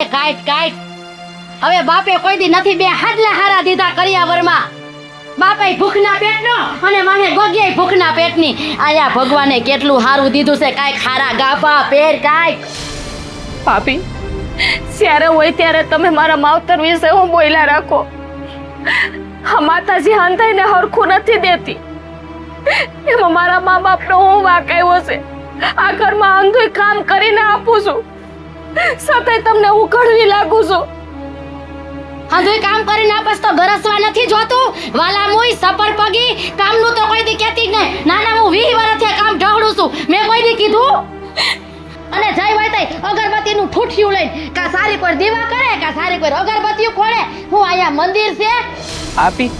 Kite kite હવે બાપે કોઈ દી નથી બે હાડલા હારા દીધા કરિયાવરમાં. બાપે ભૂખના પેટનો અને માહે ગોગીએ ભૂખના પેટની. આયા ભગવાને કેટલું હારું દીધું છે. કાઈક હારા ગાપા પેર કાઈક. ભાભી, જ્યારે હોય ત્યારે તમે મારા માવતર વિશે હું બોલ્યા રાખો. આ માતાજી હાંધાઈને હરખું નથી દેતી. એમાં મારા મા બાપનો હું વાંક આવ્યો છે. આ ઘરમાં અંધુય કામ કરીને આપું છું, છતાંય તમને હું કડવી લાગુ છું. હાંધુય કામ કરીને આપસ તો ગરસવા નથી જોતું. વાલા મુઈ સપર પગી કામનું તો કોઈ દી કહેતી જ નહીં. નાના હું 20 વર્ષથી કામ ઢગડું છું. મેં કોઈ દી કીધું? અને જઈ હોય તઈ અગરબત્તીનું ઠૂઠિયું લઈને કા સારી પર દીવા કરે કા સારી પર અગરબત્તીઓ ખોળે. હું આયા મંદિર છે. આપી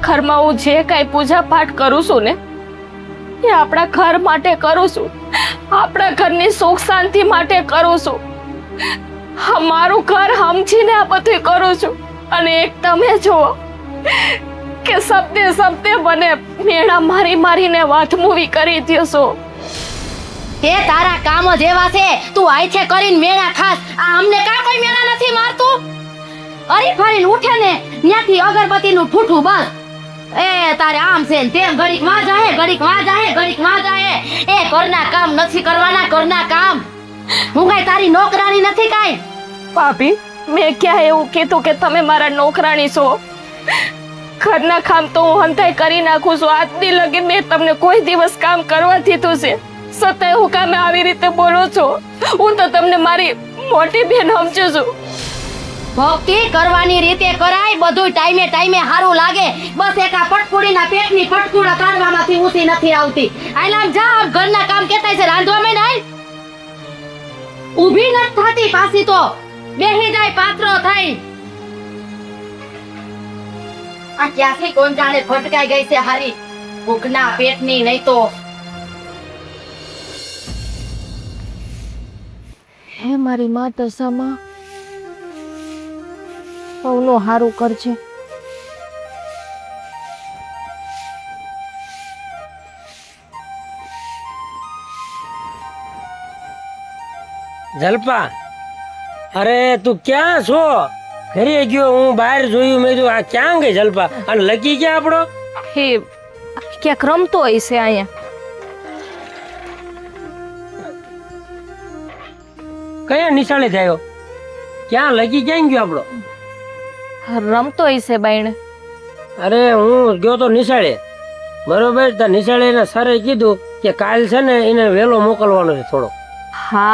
ઘરમાં હું જે કાંઈ પૂજા પાઠ કરું છું ને એ આપણા ઘર માટે કરું છું. આપણા ઘરની સુખ શાંતિ માટે કરું છું. મારું ઘર સમજીને આ બધું કરું છું. અને એક તમે જુઓ કે શબ્દે મને મેણા મારીને વાતમૂવી કરી દ્યો છો. તે તારા કામ જ એવા છે. તું આઈથે કરીને મેણા ખાસ. આ અમને કા કોઈ મેણા નથી મારતું. અરી ફરીને ઉઠે ને ત્યાંથી અગરબત્તીનું ઠૂઠું બસ. એ તારે આમ છે ને તેમ ઘડીક માં જાહે ઘડીક માં જાહે ઘડીક માં જાહે. એ ઘરના કામ નથી કરવાના. ઘરના કામ હું કઈ તારી નોકરાણી નથી કાઈ. ભાભી, મેં ક્યાં એવું કીધું કે તમે મારા નોકરાણી છો? ઘરના કામ તો હું હંતાઈ કરી નાખું છું. આજ દી લગી મેં તમને કોઈ દિવસ કામ કરવા દીધું છે, છતાંય હું કામે આવી રીતે બોલો છો. હું તો તમને મારી મોટી બેન સમજુ છું. ભક્તિ કરવાની રીતે કરાય. બધું ટાઈમે ટાઈમે સારું લાગે. બસ એક આ પટકુડીના પેટની પટકુડા કાઢવામાંથી ઊંચી નથી આવતી. આઈલામ જા ઘરના કામ કેતાય છે રાંધવામાં નાઈ. ઊભી નથી થતી પાછી તો બેહી જાય પાત્રો થઈ. આ ક્યાંથી કોણ જાણે ભટકાઈ ગઈ છે હારી ભૂખના પેટની. નહીં તો હે મારી મા દશામાં સૌનું હારું કરજે. જલપા, અરે તું ક્યાં છો? ઘરે ગયો? હું બહાર જોયું, મેં કીધું આ ક્યાં ગઈ જલપા? અને લકી ક્યાં આપણો? હે ક્યાંક રમતો હોય છે અહીંયા. કયા નિશાળે થયો? ક્યાં લકી ક્યાં ગયો આપણો? રમતો હોય છે બાઈને. અરે હું ગયો તો નિશાળે, બરોબર. તો નિશાળે એના સરે કીધું કે કાલ છે ને એને વહેલો મોકલવાનો છે થોડો. હા